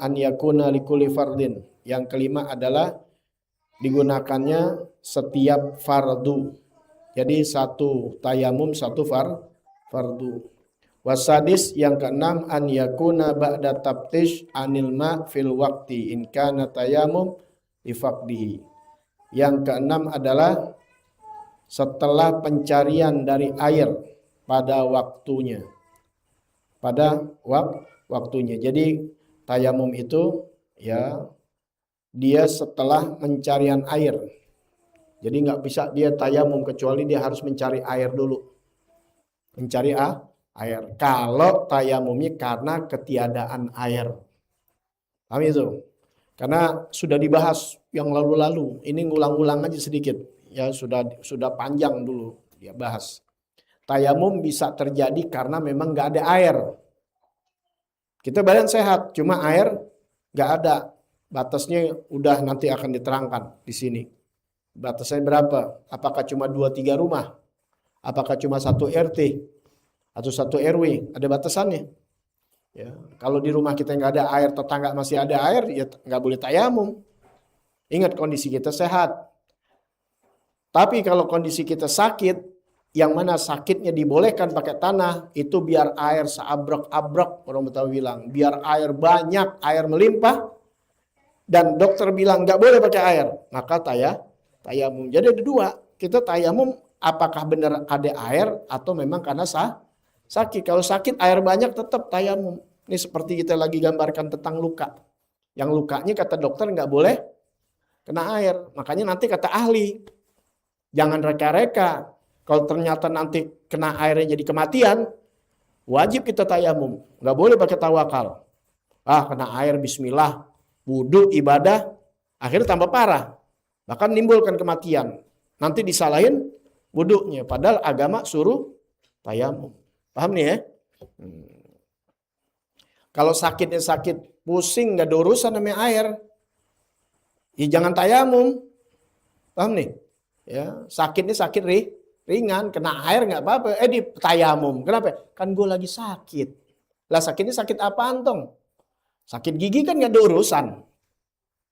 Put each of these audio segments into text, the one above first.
an yakuna likulli fardin. Yang kelima adalah digunakannya setiap fardu. Jadi satu tayamum, satu fardu. Wasadis yang keenam an yakuna ba'da tabtish anil ma fil waqti in kana tayamum lifaqdihi. Yang keenam adalah setelah pencarian dari air pada waktunya. Waktunya. Jadi tayamum itu ya dia setelah pencarian air. Jadi nggak bisa dia tayamum kecuali dia harus mencari air dulu. Mencari air. Kalau tayamumnya karena ketiadaan air. Paham itu? Karena sudah dibahas yang lalu-lalu. Ini ngulang-ulang aja sedikit. Ya sudah panjang dulu dia bahas. Tayamum bisa terjadi karena memang nggak ada air. Kita badan sehat, cuma air nggak ada. Batasnya udah nanti akan diterangkan di sini. Batasnya berapa? Apakah cuma 2-3 rumah? Apakah cuma 1 RT? Atau 1 RW? Ada batasannya. Ya, kalau di rumah kita nggak ada air, tetangga masih ada air, ya nggak boleh tayamum. Ingat kondisi kita sehat. Tapi kalau kondisi kita sakit, yang mana sakitnya dibolehkan pakai tanah, itu biar air seabrek-abrek, orang Betawi bilang. Biar air banyak, air melimpah, dan dokter bilang nggak boleh pakai air, maka tayamum. Jadi ada 2, kita tayamum apakah benar ada air atau memang karena sakit. Kalau sakit air banyak tetap tayamum. Ini seperti kita lagi gambarkan tentang luka. Yang lukanya kata dokter nggak boleh kena air. Makanya nanti kata ahli, jangan reka-reka. Kalau ternyata nanti kena airnya jadi kematian, wajib kita tayamum. Nggak boleh pakai tawakal. Kena air bismillah, wudhu, ibadah, akhirnya tambah parah. Bahkan menimbulkan kematian. Nanti disalahin wudhunya. Padahal agama suruh tayamum. Paham nih ya? Kalau sakitnya sakit pusing, nggak ada urusan namanya air, ya jangan tayamum. Paham nih? Ya, sakitnya sakit ringan, kena air nggak apa-apa. Di tayamum. Kenapa? Kan gue lagi sakit. Lah sakitnya sakit apaan tong? Sakit gigi kan nggak ada urusan.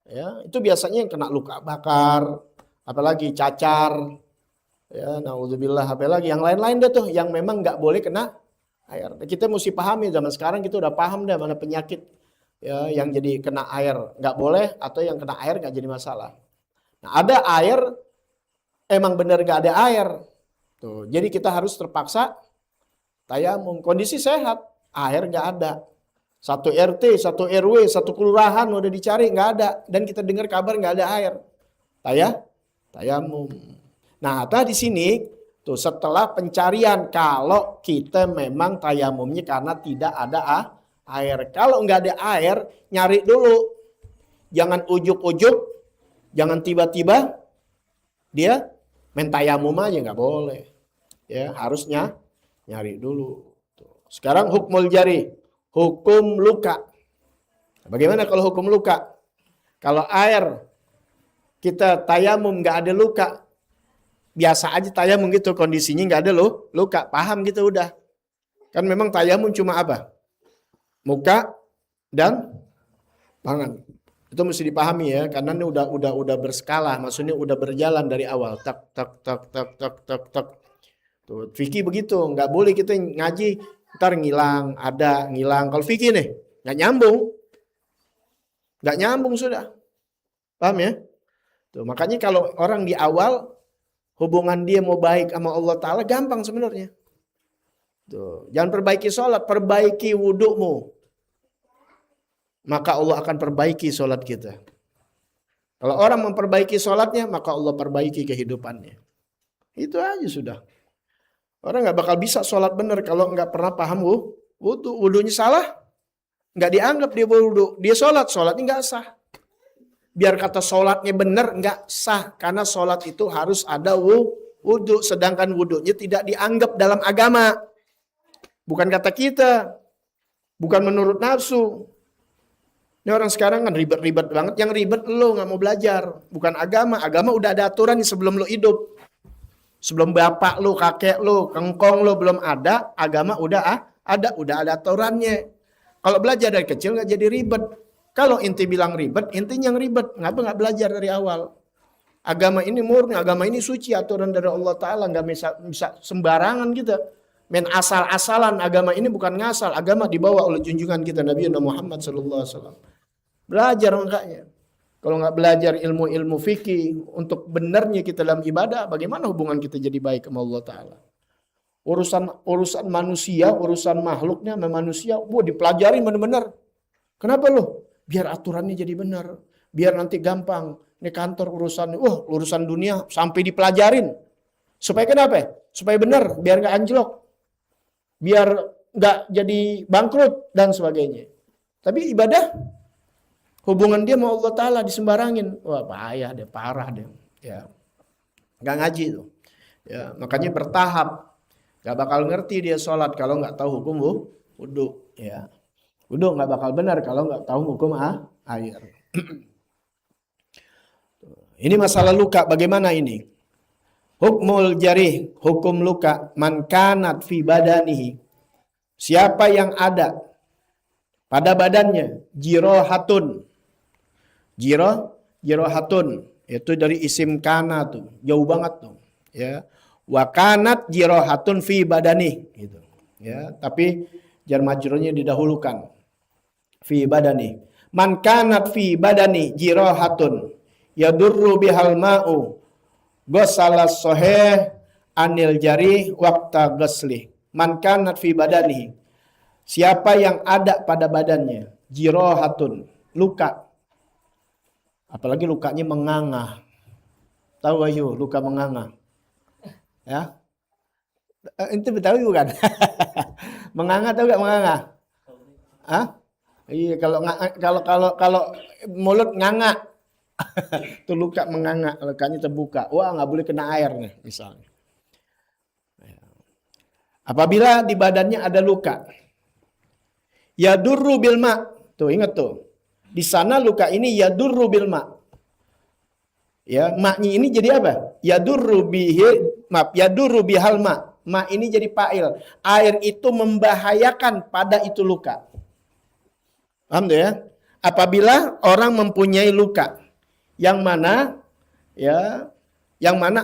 Ya, itu biasanya yang kena luka bakar, apalagi cacar. Ya, naudzubillah, apalagi yang lain-lain deh tuh, yang memang nggak boleh kena air. Kita mesti pahami zaman sekarang kita udah paham deh mana penyakit ya yang jadi kena air nggak boleh atau yang kena air nggak jadi masalah. Nah, ada air emang bener nggak ada air. Tuh, jadi kita harus terpaksa tayamum. Kondisi sehat, air nggak ada. 1 RT, 1 RW, 1 kelurahan udah dicari nggak ada, dan kita dengar kabar nggak ada air. Tayamum. Nah, di sini tuh setelah pencarian, kalau kita memang tayamumnya karena tidak ada air. Kalau nggak ada air, nyari dulu. Jangan ujuk-ujuk, jangan tiba-tiba dia main tayamum aja, nggak boleh. Ya, harusnya nyari dulu. Tuh. Sekarang hukmul jari, hukum luka. Bagaimana kalau hukum luka? Kalau air kita tayamum nggak ada luka, biasa aja tayamum gitu, kondisinya nggak ada luka, paham gitu udah. Kan memang tayamum cuma apa? Muka dan tangan. Itu mesti dipahami ya, karena ini udah berskala, maksudnya udah berjalan dari awal. Tak tak tak tak tak tak tak. Tuh, fikih begitu, nggak boleh kita ngaji ntar ngilang, ada ngilang. Kalau fikih nih nggak nyambung sudah. Paham ya? Tuh, makanya kalau orang di awal hubungan dia mau baik sama Allah Ta'ala gampang sebenarnya. Tuh, jangan perbaiki sholat, perbaiki wudhumu. Maka Allah akan perbaiki sholat kita. Kalau orang memperbaiki sholatnya, maka Allah perbaiki kehidupannya. Itu aja sudah. Orang nggak bakal bisa sholat benar kalau nggak pernah paham wudhu. Wudhunya salah, nggak dianggap dia wudhu. Dia sholatnya nggak sah. Biar kata sholatnya benar, nggak sah. Karena sholat itu harus ada wudhu. Sedangkan wudhunya tidak dianggap dalam agama. Bukan kata kita. Bukan menurut nafsu. Ini orang sekarang kan ribet-ribet banget. Yang ribet lo nggak mau belajar. Bukan agama. Agama udah ada aturan nih sebelum lo hidup. Sebelum bapak lo, kakek lo, kengkong lo belum ada. Agama udah ada aturannya. Kalau belajar dari kecil nggak jadi ribet. Kalau inti bilang ribet, intinya yang ribet. Ngapa nggak belajar dari awal? Agama ini murni, agama ini suci, aturan dari Allah Ta'ala. Nggak bisa sembarangan kita. Main asal-asalan, agama ini bukan ngasal. Agama dibawa oleh junjungan kita, Nabi Muhammad SAW. Belajar makanya. Kalau nggak belajar ilmu-ilmu fikih untuk benarnya kita dalam ibadah, bagaimana hubungan kita jadi baik sama Allah Ta'ala? Urusan manusia, urusan makhluknya sama manusia, dipelajari benar-benar. Kenapa loh? Biar aturannya jadi benar. Biar nanti gampang. Ini kantor urusan dunia sampai dipelajarin. Supaya kenapa? Supaya benar, biar nggak anjlok. Biar nggak jadi bangkrut dan sebagainya. Tapi ibadah, hubungan dia sama Allah Ta'ala disembarangin. Wah bahaya deh, parah deh. Ya, nggak ngaji tuh. Ya, makanya bertahap. Nggak bakal ngerti dia sholat kalau nggak tahu hukum wudhu. Ya, wudhu nggak bakal benar kalau nggak tahu hukum air. Ini masalah luka, bagaimana ini? Hukmul jarih, hukum luka, man kanat fi badanihi. Siapa yang ada pada badannya jirohatun. Jirohatun, itu dari isim kana tuh, jauh banget tuh, ya. Wa kanat jirohatun fi badani, gitu. Ya, tapi jar majrurnya didahulukan. Fi badani. Man kanat fi badani jirohatun yadurru bihal ma'u ghasalas sahih anil jari waqta ghasli. Man kanat fi badanihi. Siapa yang ada pada badannya jirohatun, luka. Apalagi lukanya menganga. Tahu ayo luka menganga? Ya. Itu tahu bukan? Menganga tahu enggak menganga? Hah? Iya, kalau mulut nganga. Itu luka menganga, lukanya terbuka. Wah, nggak boleh kena air nih, misalnya. Apabila di badannya ada luka, yadurru bil ma. Tuh, ingat tuh. Di sana luka ini yadurru bil ma. Ya, maknya ini jadi apa? Yadurru bihal ma. Ma ini jadi fa'il. Air itu membahayakan pada itu luka. Paham tuh ya? Apabila orang mempunyai luka yang mana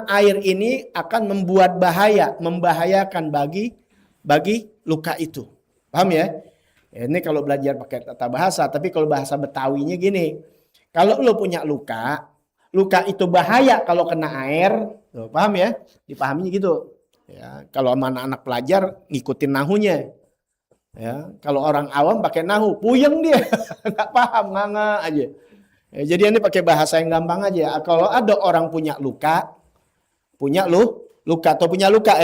air ini akan membuat membahayakan bagi luka itu. Paham ya? Ini kalau belajar pakai tata bahasa, tapi kalau bahasa Betawinya gini. Kalau lo punya luka itu bahaya kalau kena air, tuh, paham ya? Dipahaminya gitu. Ya, kalau sama anak-anak pelajar ngikutin nahunya. Ya, kalau orang awam pakai nahu, puyeng dia, nggak paham, nganga aja. Ya, jadi ini pakai bahasa yang gampang aja. Kalau ada orang punya luka atau punya luka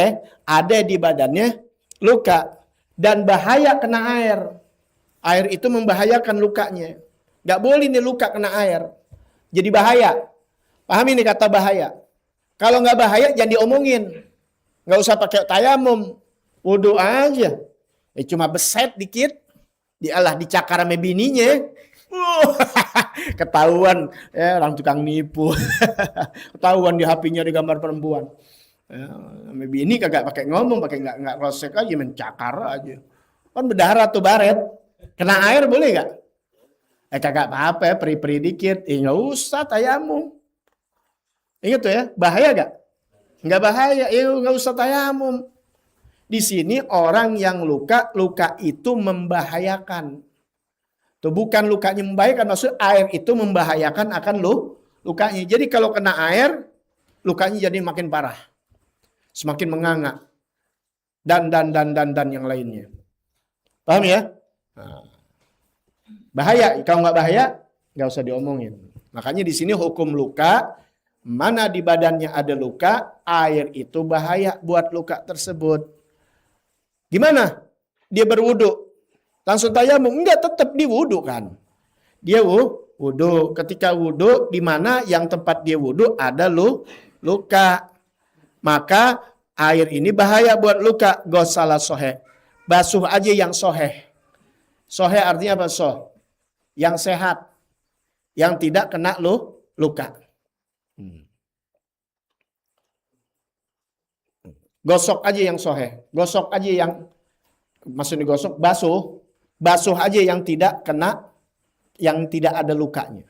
ada di badannya luka dan bahaya kena air. Air itu membahayakan lukanya. Nggak boleh nih luka kena air. Jadi bahaya. Paham ini kata bahaya. Kalau nggak bahaya jangan diomongin. Nggak usah pakai tayamum. Wudu aja. Cuma beset dikit. Dicakar sama bininya. Ketahuan orang tukang nipu. Ketahuan di HP-nya ada gambar perempuan. Sama bini kagak pakai ngomong, pakai nggak rosek aja, mencakar aja. Kan berdarah tuh baret. Kena air boleh nggak? Kagak apa-apa ya, peri-peri dikit. Nggak usah tayamum. Ingat tuh ya, bahaya gak? Nggak bahaya, nggak usah tayamum. Di sini orang yang luka itu membahayakan. Tuh bukan lukanya membahayakan, maksud air itu membahayakan akan lukanya. Jadi kalau kena air, lukanya jadi makin parah. Semakin menganga. Dan yang lainnya. Paham ya? Nah. Bahaya, kalau nggak bahaya, nggak usah diomongin. Makanya di sini hukum luka, mana di badannya ada luka, air itu bahaya buat luka tersebut. Gimana? Dia berwudu. Langsung tayamum. Enggak, tetap diwudu kan. Dia wudu. Ketika wudu, di mana yang tempat dia wudu ada luka. Maka air ini bahaya buat luka. Ghasala soheh. Basuh aja yang soheh. Soheh artinya apa soh? Yang sehat. Yang tidak kena luka. Gosok aja yang soheh. Gosok aja yang, maksudnya gosok, basuh aja yang tidak kena yang tidak ada lukanya.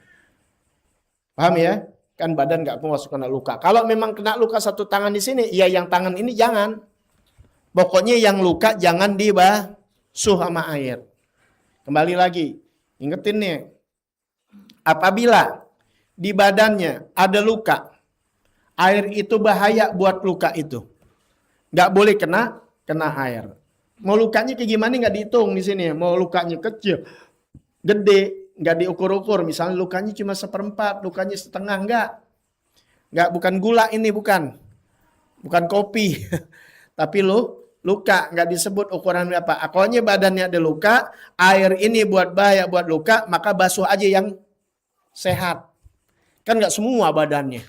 Paham ya? Kan badan nggak mau kena luka. Kalau memang kena luka satu tangan di sini, ya yang tangan ini jangan. Pokoknya yang luka jangan dibasuh sama air. Kembali lagi, ingetin nih. Apabila di badannya ada luka, air itu bahaya buat luka itu. Nggak boleh kena air. Mau lukanya kayak gimana nggak dihitung di sini. Mau lukanya kecil, gede, nggak diukur-ukur. Misalnya lukanya cuma 1/4, lukanya setengah, nggak, bukan gula ini, bukan kopi. Tapi luka, nggak disebut ukuran apa. Pokoknya badannya ada luka, air ini buat bahaya buat luka, maka basuh aja yang sehat. Kan nggak semua badannya.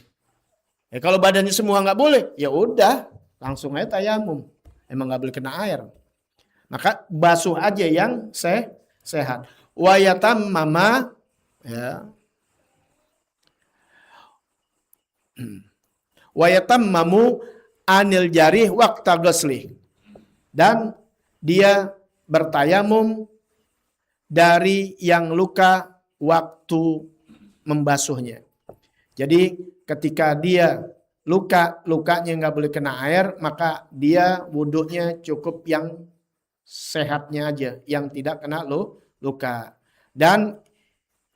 Ya, kalau badannya semua nggak boleh, ya udah langsung aja tayamum. Emang nggak boleh kena air. Maka basuh aja yang sehat. Wa yatammama, ya. Wa yatammamu anil jarih waqta ghusli. Dan dia bertayamum dari yang luka waktu membasuhnya. Jadi ketika dia lukanya nggak boleh kena air, maka dia wudhunya cukup yang sehatnya aja, yang tidak kena luka. Dan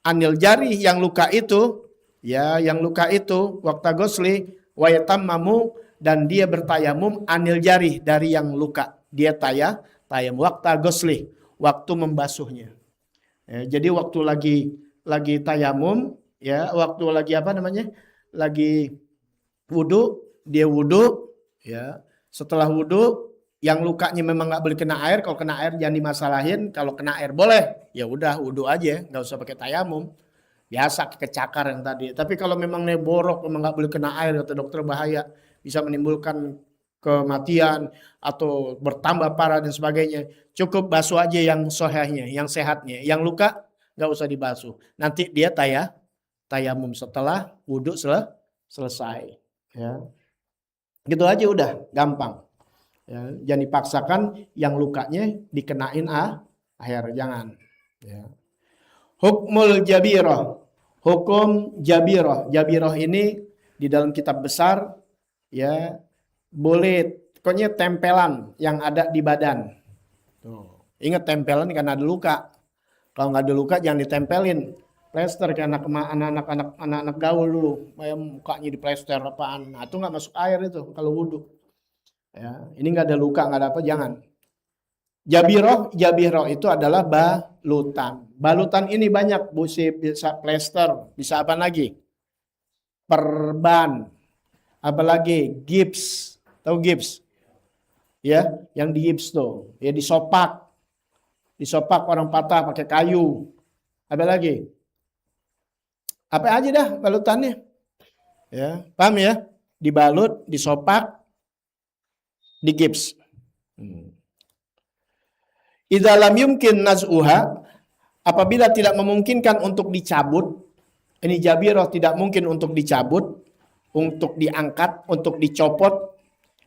anil jari yang luka itu, ya yang luka itu waktu ghusli wa yatammamu, dan dia bertayamum anil jari dari yang luka. Dia tayamum waktu ghusli, waktu membasuhnya. Ya, jadi waktu lagi tayamum, ya waktu lagi apa namanya? Lagi wudhu, dia wudhu, ya. Setelah wudhu, yang lukanya memang nggak boleh kena air. Kalau kena air jangan dimasalahin. Kalau kena air boleh, ya udah wudhu aja, nggak usah pakai tayamum. Biasa kecakar yang tadi. Tapi kalau memang neborok, memang nggak boleh kena air, kata dokter bahaya, bisa menimbulkan kematian atau bertambah parah dan sebagainya. Cukup basuh aja yang sohahnya, yang sehatnya. Yang luka nggak usah dibasuh. Nanti dia tayamum setelah wudhu selesai. Ya. Gitu aja udah, gampang. Ya, jangan dipaksakan yang lukanya dikenain air, jangan. Ya. Hukmul jabiroh, hukum jabiroh. Jabiroh ini di dalam kitab besar, ya boleh, pokoknya tempelan yang ada di badan. Tuh. Ingat tempelan karena ada luka. Kalau nggak ada luka jangan ditempelin. Plester kayak anak-anak gaul dulu, mukanya di plester apaan. Nah, itu nggak masuk air itu kalau wudhu. Ya, ini nggak ada luka, nggak ada apa, jangan. Jabiroh itu adalah balutan. Balutan ini banyak, bisa plester, bisa apa lagi? Perban, apalagi gips, tahu gips? Ya, yang di gips tuh, ya disopak orang patah pakai kayu. Apa lagi? Apa aja dah balutannya? Ya, paham ya? Dibalut, disopak, digips. Idza lam yumkin naz'uha, apabila tidak memungkinkan untuk dicabut, ini jabirah tidak mungkin untuk dicabut, untuk diangkat, untuk dicopot.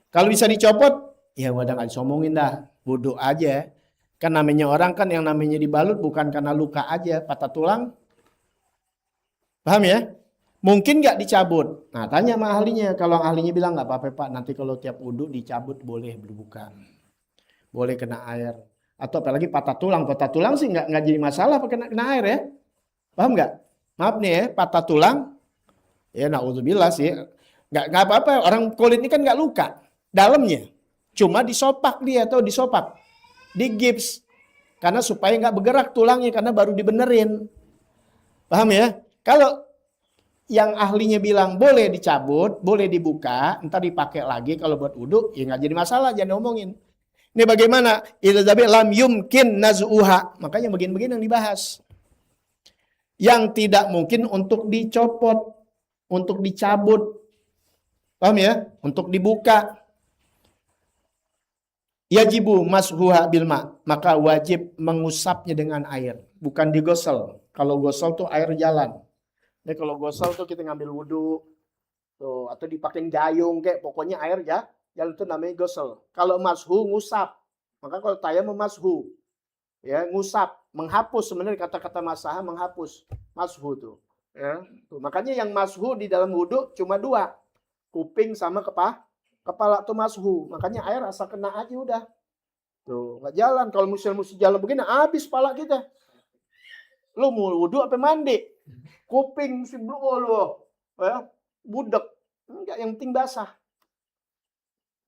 Kalau bisa dicopot, ya udah nggak disomongin dah, wudhu aja. Kan namanya orang kan yang namanya dibalut bukan karena luka aja, patah tulang. Paham ya? Mungkin nggak dicabut. Nah, tanya sama ahlinya. Kalau ahlinya bilang nggak apa-apa Pak, nanti kalau tiap wudhu dicabut boleh, bukan. Boleh kena air. Atau apalagi patah tulang sih nggak jadi masalah pakai kena air ya. Paham nggak? Maaf nih ya, patah tulang, ya naudzubillah sih, nggak apa-apa. Orang kulit ini kan nggak luka dalamnya, cuma disopak dia atau disopak, digips, karena supaya nggak bergerak tulangnya karena baru dibenerin. Paham ya? Kalau yang ahlinya bilang boleh dicabut, boleh dibuka, ntar dipakai lagi kalau buat wudhu, ya nggak jadi masalah, jangan ngomongin. Ini bagaimana? Idza lam yumkin naz'uha. Makanya bagian-bagian yang dibahas. Yang tidak mungkin untuk dicopot, untuk dicabut. Paham ya? Untuk dibuka. Yajibu mashuha bilma. Maka wajib mengusapnya dengan air. Bukan digosel. Kalau gosel tuh air jalan. Jadi kalau gosel tuh kita ngambil wudhu. Tuh, atau dipakai gayung kayak. Pokoknya air ya. Yang itu namanya gosel. Kalau mashu ngusap, maka kalau tayamum mashu, ya ngusap. menghapus, sebenarnya kata-kata masaha menghapus, mashu tuh. Ya, tuh. Makanya yang mashu di dalam wudhu cuma dua, kuping sama kepala tuh mashu. Makanya air asal kena aja udah. Tuh, nggak jalan. Kalau mesti jalan begini, habis pala kita. Lu mau wudhu apa mandi? Kuping si lu, ya, budek. Enggak, yang penting basah.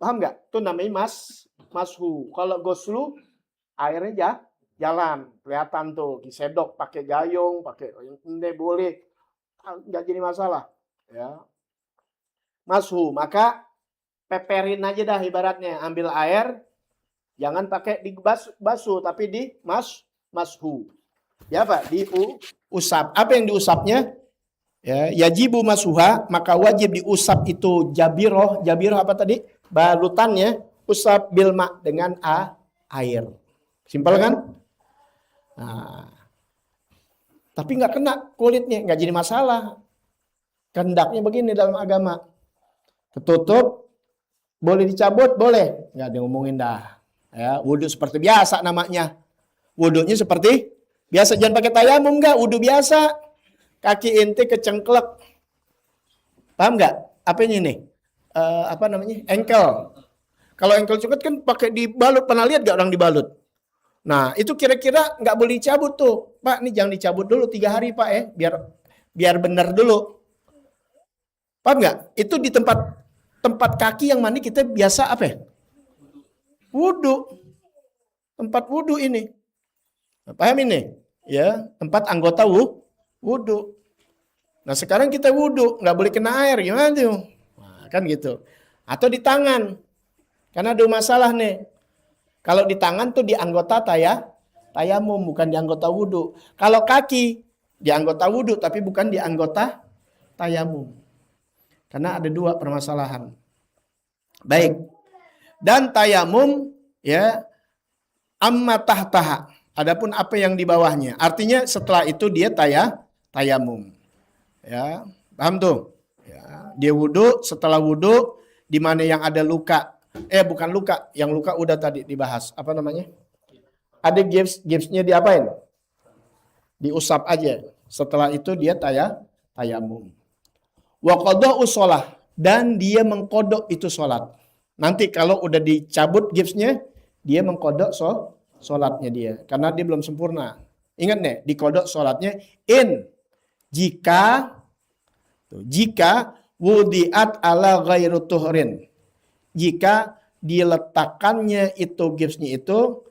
Paham nggak? Itu namanya mashu. Kalau goslu, airnya jalan, kelihatan tuh. Disedok pakai gayung, pakai ini boleh, nggak jadi masalah. Ya, mashu. Maka peperin aja dah ibaratnya. Ambil air, jangan pakai dibasuh, tapi di mashu. Ya Pak, diusap. Apa yang diusapnya? Ya, yajibu masuha, maka wajib diusap itu jabiroh. Jabiroh apa tadi? Balutannya, usap bilma dengan air. Simpel kan? Nah, tapi nggak kena kulitnya, nggak jadi masalah. Kehendaknya begini dalam agama. Ketutup, boleh dicabut, boleh. Nggak diomongin dah. Ya, wudhu seperti biasa namanya. Wudhunya seperti biasa, jangan pakai tayamum, nggak, wudhu biasa. Kaki inti kecengklek. Paham nggak? Apa ini nih? Apa namanya? Engkel. Kalau engkel cukut kan pakai dibalut. Pernah lihat nggak orang dibalut? Nah, itu kira-kira nggak boleh dicabut tuh. Pak, ini jangan dicabut dulu 3 hari Pak ya. Biar benar dulu. Paham nggak? Itu di tempat kaki yang mana kita biasa apa ya? Wudhu. Tempat wudhu ini. Paham ini? Ya, tempat anggota wudhu. Nah, sekarang kita wudhu, nggak boleh kena air, gimana tuh? Nah, kan gitu. Atau di tangan. Karena ada masalah nih. Kalau di tangan tuh di anggota tayamum, bukan di anggota wudhu. Kalau kaki, di anggota wudhu, tapi bukan di anggota tayamum. Karena ada 2 permasalahan. Baik. Dan tayamum, ya, amma tahtaha. Adapun apa yang di bawahnya. Artinya setelah itu dia tayamum. Ya, paham tuh? Ya, dia wudhu, setelah wudhu, di mana yang ada luka. Bukan luka, yang luka udah tadi dibahas. Apa namanya? Ada gipsnya diapain? Diusap aja. Setelah itu dia tayamum. Wa qada'u shalah, dan dia mengkodok itu sholat. Nanti kalau udah dicabut gipsnya, dia mengkodok sholatnya dia. Karena dia belum sempurna. Ingat nih, dikodok sholatnya jika wudiat ala ghairu tuhrin. Jika diletakkannya itu gipsnya itu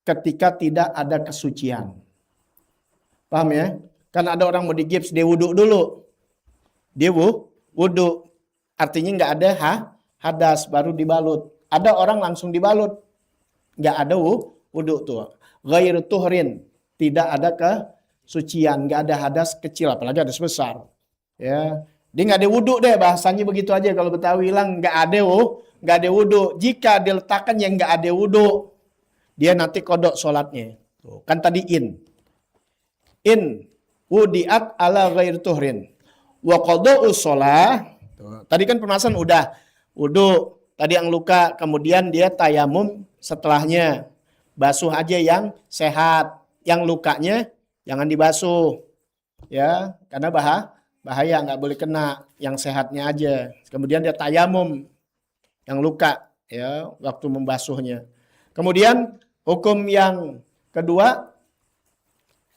ketika tidak ada kesucian. Paham ya? Kan ada orang mau digips, dia wudhu dulu. Dia wudhu. Artinya nggak ada hadas, baru dibalut. Ada orang langsung dibalut. Nggak ada wudhu tuh. Ghairu tuhrin. Tidak ada kesucian, nggak ada hadas kecil, apalagi hadas besar. Ya, dia nggak ada wudhu deh, bahasanya begitu aja. Kalau Betawi bilang nggak ada wudhu. Jika diletakkan yang nggak ada wudhu, dia nanti kodok sholatnya. Tuh, kan tadi in wudiat ala ghair tuhrin wa qada'u sholah. Tadi kan permasalahan udah wudhu, tadi yang luka, kemudian dia tayamum setelahnya. Basuh aja yang sehat, yang lukanya jangan dibasuh. Ya, karena bahaya, nggak boleh kena, yang sehatnya aja. Kemudian dia tayamum yang luka, ya, waktu membasuhnya. Kemudian hukum yang kedua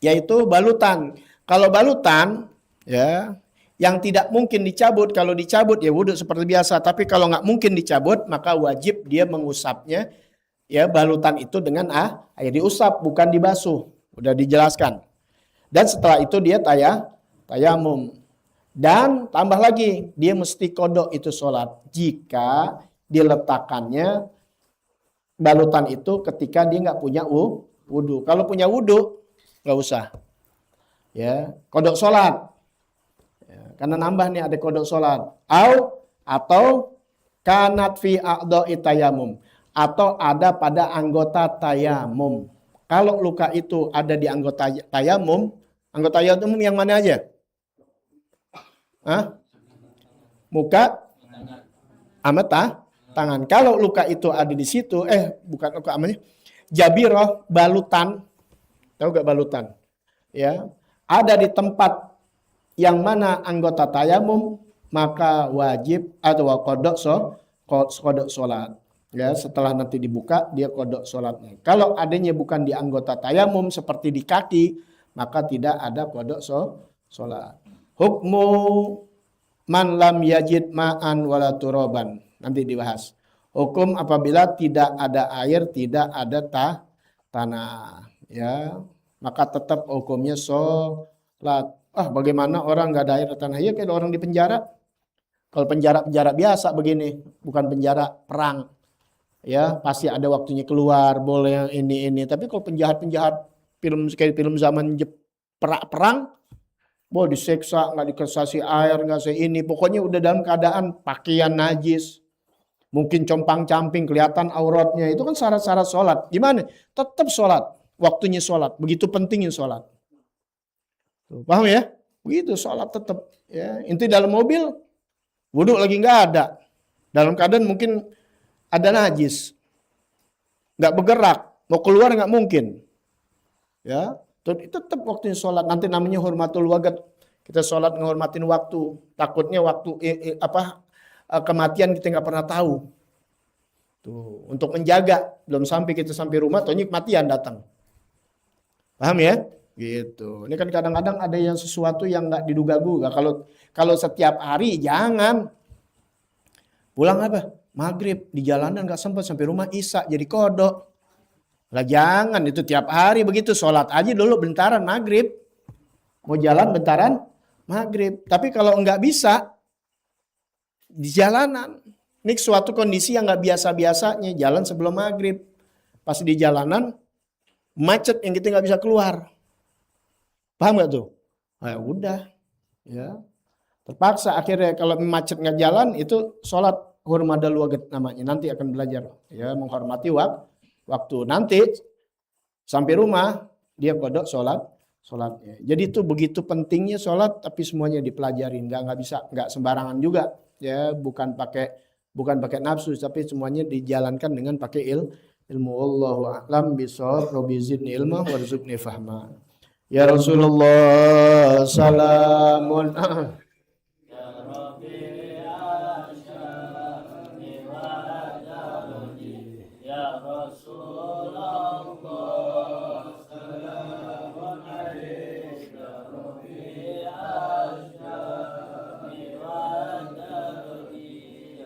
yaitu balutan. Kalau balutan, ya, yang tidak mungkin dicabut, kalau dicabut ya wudhu seperti biasa. Tapi kalau nggak mungkin dicabut, maka wajib dia mengusapnya, ya, balutan itu dengan air, diusap, bukan dibasuh. Udah dijelaskan. Dan setelah itu dia tayamum. Dan tambah lagi, dia mesti kodok itu sholat jika diletakkannya balutan itu ketika dia nggak punya wudhu. Kalau punya wudhu, nggak usah. Ya, kodok sholat. Ya, karena nambah nih ada kodok sholat. Atau kanat fi a'dha'i tayamum. Atau ada pada anggota tayamum. Kalau luka itu ada di anggota tayamum yang mana aja? Muka, sama tangan. Kalau luka itu ada di situ, bukan luka namanya, jabiroh, balutan. Tahu gak balutan? Ya, ada di tempat yang mana anggota tayamum, maka wajib atau kodok kodok sholat. Ya, setelah nanti dibuka dia kodok sholatnya. Kalau adanya bukan di anggota tayamum seperti di kaki, maka tidak ada kodok sholat. Hukmu man lam yajid ma'an wala turaban. Nanti dibahas. Hukum apabila tidak ada air, tidak ada tanah. Ya, maka tetap hukumnya sholat. Bagaimana orang nggak ada air dan tanah? Ya kayak orang di penjara. Kalau penjara biasa begini, bukan penjara perang. Ya, pasti ada waktunya keluar, boleh ini. Tapi kalau penjahat film zaman perang, diseksa, nggak dikasih air, nggak ini. Pokoknya udah dalam keadaan pakaian najis. Mungkin compang-camping, kelihatan auratnya. Itu kan syarat-syarat sholat. Gimana? Tetap sholat. Waktunya sholat. Begitu pentingnya sholat. Paham ya? Begitu sholat tetap. Ya. Inti dalam mobil, wudhu lagi nggak ada. Dalam keadaan mungkin ada najis. Nggak bergerak. Mau keluar nggak mungkin. Ya. Tetap waktunya sholat. Nanti namanya hurmatul waqt. Kita sholat menghormatin waktu. Takutnya waktu kematian kita nggak pernah tahu. Tuh, untuk menjaga. Belum sampai kita sampai rumah, taunya kematian datang. Paham ya? Gitu. Ini kan kadang-kadang ada yang sesuatu yang nggak diduga-duga. Kalau setiap hari jangan. Pulang apa? Maghrib di jalanan nggak sempat sampai rumah isya jadi kodok. Lah jangan itu tiap hari begitu, sholat aja dulu bentaran maghrib. Mau jalan bentaran maghrib. Tapi kalau nggak bisa di jalanan. Ini suatu kondisi yang nggak biasa-biasanya jalan sebelum maghrib. Pas di jalanan macet yang kita nggak bisa keluar. Paham nggak tuh? Nah, udah, ya terpaksa akhirnya kalau macet nggak jalan itu sholat hurmadal waqt namanya. Nanti akan belajar ya menghormati waktu. Nanti sampai rumah dia kodok sholatnya. Jadi itu begitu pentingnya sholat, tapi semuanya dipelajarin. Nggak sembarangan juga ya, bukan pakai nafsu, tapi semuanya dijalankan dengan pakai ilmu. Wallahu a'lam bishawab. Rabbi zidni ilma warzuqni fahma. Ya Rasulullah salamun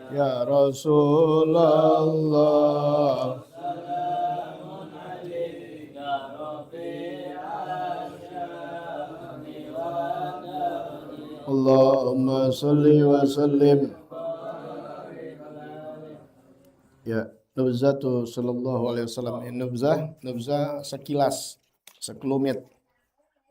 Ya Rasulullah Allahumma salli wa sallim. Ya, nubzatu sallallahu alaihi wasallam. Nubzah sekilas, sekelumit.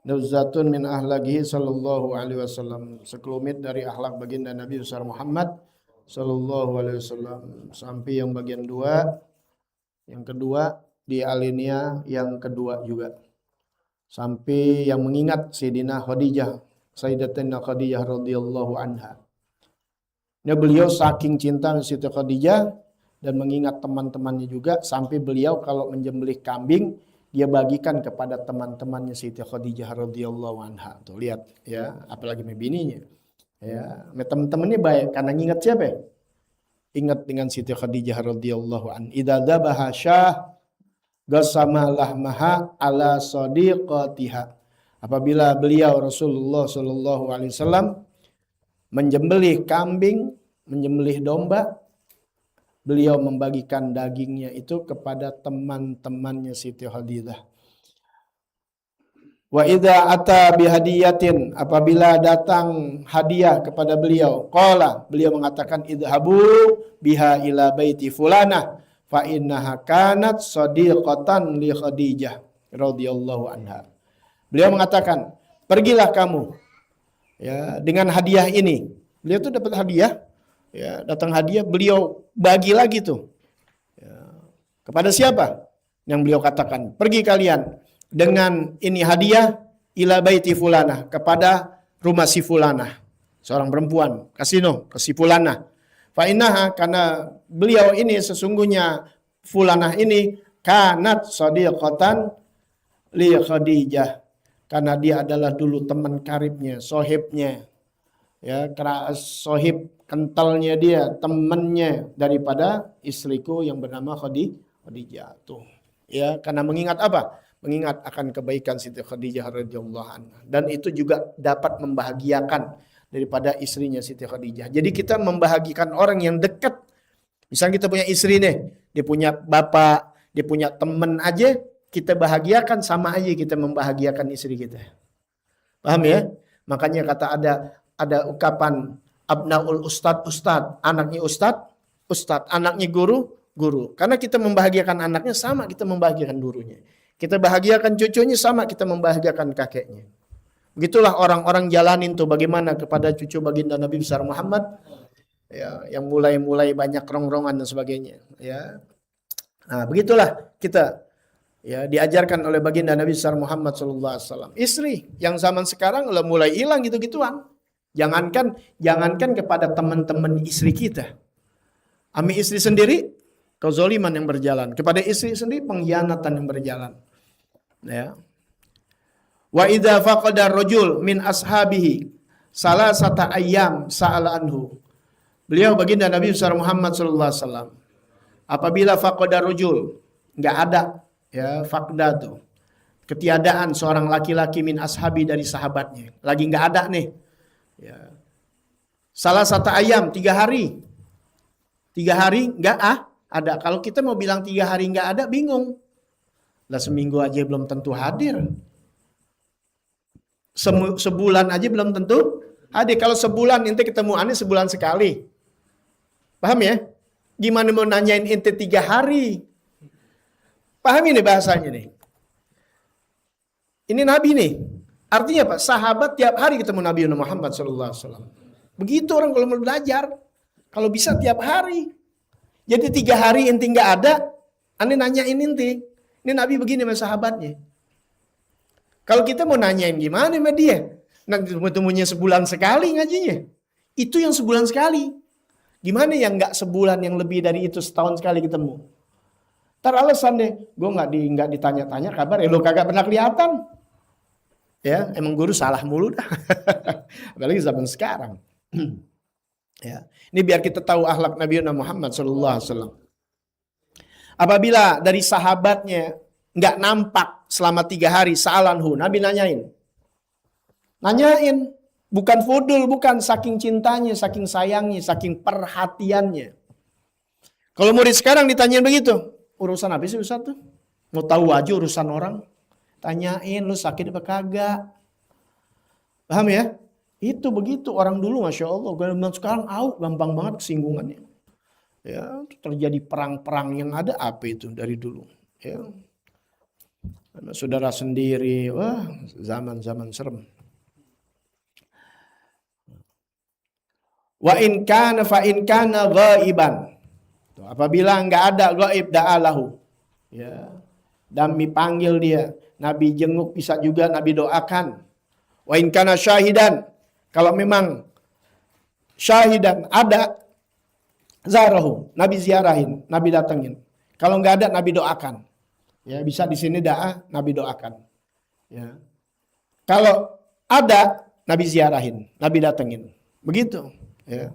Nubzatun min ahlakihi sallallahu alaihi wasallam. Sekelumit dari akhlak baginda Nabi besar Muhammad sallallahu alaihi wasallam. Sampai yang bagian 2, yang kedua di alinea yang kedua juga. Sampai yang mengingat Sayyidina Khadijah, Sayyidatina Khadijah radhiyallahu anha. Nah, beliau saking cinta Siti Khadijah dan mengingat teman-temannya juga, sampai beliau kalau menyembelih kambing dia bagikan kepada teman-temannya Siti Khadijah radhiyallahu anha. Tuh lihat ya, apalagi bininya. Ya, teman-temannya baik karena ingat siapa ya? Ingat dengan Siti Khadijah radhiyallahu anha. Idza dzabaha syah gasama lahmaha ala sadiqatiha. Apabila beliau Rasulullah sallallahu alaihi wasallam menyembelih kambing, menyembelih domba, beliau membagikan dagingnya itu kepada teman-temannya Siti Khadijah. Wa idza ata bihadiyatin, apabila datang hadiah kepada beliau, qala, beliau mengatakan idhabu biha ila baiti fulanah fa innaha kanat sadiqatan li Khadijah radhiyallahu anha. Beliau mengatakan, pergilah kamu ya dengan hadiah ini. Beliau tuh dapat hadiah, ya, datang hadiah, beliau bagi lagi tuh. Ya. Kepada siapa? Yang beliau katakan, pergi kalian dengan ini hadiah ila baiti fulanah, kepada rumah si fulanah, seorang perempuan, kasih fulanah. Fa innaha, karena beliau ini sesungguhnya fulanah ini kanat sadiqatan li Khadijah, karena dia adalah dulu teman karibnya, sohibnya, ya, sohib kentalnya dia, temannya daripada istriku yang bernama Khadijah tuh. Ya, karena mengingat apa? Mengingat akan kebaikan Siti Khadijah radhiyallahu anha, dan itu juga dapat membahagiakan daripada istrinya Siti Khadijah. Jadi kita membahagiakan orang yang dekat. Misalnya kita punya istri nih, dia punya bapak, dia punya teman aja, kita bahagiakan sama aja kita membahagiakan istri kita. Paham ya? Makanya kata ada ukapan abnaul ustad, anaknya ustad, anaknya guru. Karena kita membahagiakan anaknya sama kita membahagiakan gurunya. Kita bahagiakan cucunya sama kita membahagiakan kakeknya. Begitulah orang-orang jalanin tuh bagaimana kepada cucu baginda Nabi besar Muhammad, ya, yang mulai banyak rongrongan dan sebagainya, ya. Nah, begitulah kita, ya, diajarkan oleh baginda Nabi besar Muhammad sallallahu alaihi wasallam. Istri yang zaman sekarang udah mulai hilang gitu-gituan. Jangankan kepada teman-teman istri kita. Ami istri sendiri kezaliman yang berjalan, kepada istri sendiri pengkhianatan yang berjalan. Ya. Wa idza faqada rajul min ashabihi salasata ayyam sa'ala anhu. Beliau baginda Nabi besar Muhammad sallallahu alaihi wasallam, apabila faqada rajul, enggak ada, ya, faqda tuh ketiadaan seorang laki-laki min ashabi dari sahabatnya, lagi enggak ada nih, ya. Salasata ayyam, 3 hari. 3 hari enggak ada. Kalau kita mau bilang 3 hari enggak ada, bingung. Lah seminggu aja belum tentu hadir. Sebulan aja belum tentu hadir. Kalau sebulan ente ketemu aneh sebulan sekali. Paham ya? Gimana mau nanyain ente 3 hari? Paham ini bahasanya nih. Ini Nabi nih. Artinya apa? Sahabat tiap hari ketemu Nabi Muhammad SAW. Begitu orang kalau mau belajar. Kalau bisa tiap hari. Jadi 3 hari ente nggak ada, aneh nanyain ente. Ini Nabi begini sama sahabatnya. Kalau kita mau nanyain gimana sama dia? Nanti temunya sebulan sekali ngajinya. Itu yang sebulan sekali. Gimana yang nggak sebulan, yang lebih dari itu setahun sekali ketemu? Ntar alasan deh, gue nggak ditanya-tanya kabar, lo kagak pernah kelihatan. Ya, emang guru salah mulu dah. Apalagi zaman sekarang. Ya, ini biar kita tahu akhlak Nabi Muhammad SAW. Apabila dari sahabatnya nggak nampak selama 3 hari, sa'alanhu, Nabi nanyain, bukan fudul, bukan, saking cintanya, saking sayangnya, saking perhatiannya. Kalau murid sekarang ditanyain begitu, urusan apa sih Ustaz tuh? Mau tahu aja urusan orang, tanyain lu sakit apa kagak. Paham ya? Itu begitu orang dulu, Masya Allah. Sekarang gampang banget kesinggungannya. Ya, terjadi perang-perang yang ada apa itu dari dulu. Ya. Karena saudara sendiri, wah, zaman-zaman serem. Wa in kana fa in kana ghaiban. Apabila enggak ada gaib da'alahu. Ya. Dan dipanggil dia, Nabi jenguk, bisa juga Nabi doakan. Wa in kana syahidan. Kalau memang syahidan ada, zarahu, Nabi ziarahin, Nabi datengin. Kalau nggak ada, Nabi doakan. Ya, bisa di sini Nabi doakan. Ya. Kalau ada, Nabi ziarahin, Nabi datengin. Begitu. Ya.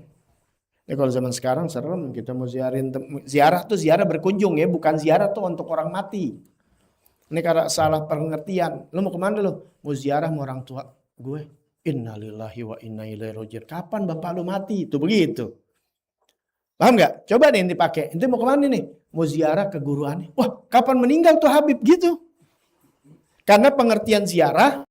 Ya, kalau zaman sekarang serem, kita mau ziarah tuh ziarah berkunjung ya, bukan ziarah tuh untuk orang mati. Ini karena salah pengertian. Lu mau kemana lu? Mau ziarah mau orang tua gue. Innalillahi wa inna ilaihi raji'un. Kapan bapak lu mati? Itu begitu. Paham nggak? Coba nih yang dipakai. Ente mau kemana nih? Mau ziarah ke guru aneh. Wah, kapan meninggal tuh Habib? Gitu. Karena pengertian ziarah